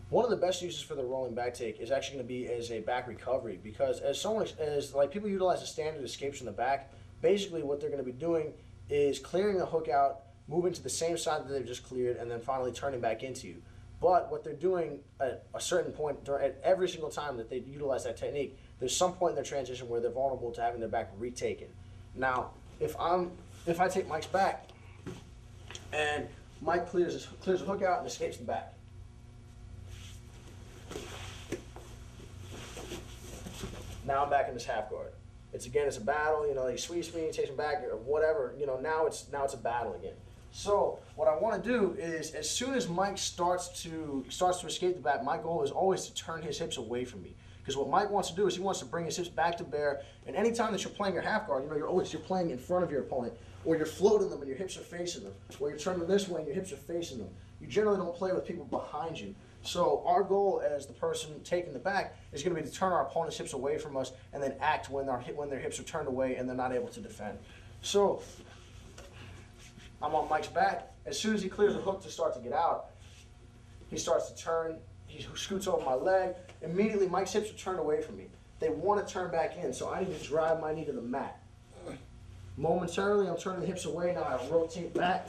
One of the best uses for the rolling back take is actually going to be as a back recovery, because as like people utilize the standard escapes from the back, basically what they're going to be doing is clearing the hook out, moving to the same side that they've just cleared, and then finally turning back into you. But what they're doing at a certain point, at every single time that they utilize that technique, there's some point in their transition where they're vulnerable to having their back retaken. Now, if I take Mike's back and Mike clears the hook out and escapes the back. Now I'm back in this half guard. It's a battle. You know, he sweeps me, takes me back, or whatever. You know, now it's a battle again. So what I want to do is, as soon as Mike starts to escape the back, my goal is always to turn his hips away from me. Because what Mike wants to do is he wants to bring his hips back to bear. And anytime that you're playing your half guard, you know, you're playing in front of your opponent, or you're floating them and your hips are facing them, or you're turning this way and your hips are facing them. You generally don't play with people behind you. So our goal as the person taking the back is going to be to turn our opponent's hips away from us and then act when their hips are turned away and they're not able to defend. So I'm on Mike's back. As soon as he clears the hook to start to get out, he starts to turn. He scoots over my leg. Immediately, Mike's hips are turned away from me. They want to turn back in, so I need to drive my knee to the mat. Momentarily, I'm turning the hips away. Now I rotate back,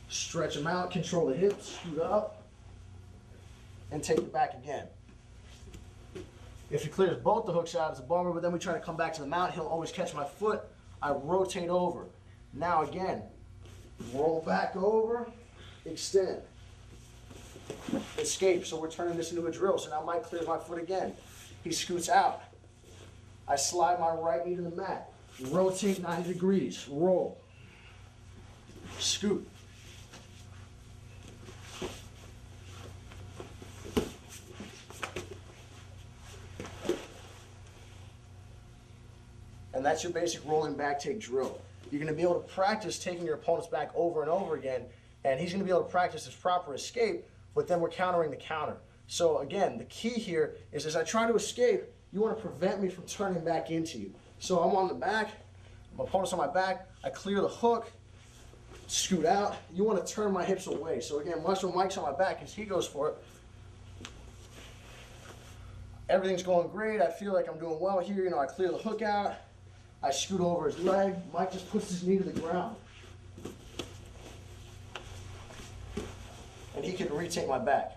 stretch them out, control the hips, scoot up, and take it back again. If he clears both the hooks out, it's a bummer, but then we try to come back to the mount. He'll always catch my foot. I rotate over. Now again, roll back over, extend, escape. So we're turning this into a drill. So now Mike clears my foot again. He scoots out. I slide my right knee to the mat. Rotate 90 degrees. Roll. Scoot. And that's your basic rolling back take drill. You're going to be able to practice taking your opponent's back over and over again, and he's going to be able to practice his proper escape, but then we're countering the counter. So again, the key here is as I try to escape, you want to prevent me from turning back into you. So I'm on the back, my opponent's on my back, I clear the hook, scoot out. You want to turn my hips away. So again, Marshall Mike's on my back as he goes for it. Everything's going great. I feel like I'm doing well here. You know, I clear the hook out. I scoot over his leg. Mike just puts his knee to the ground. And he can retake my back.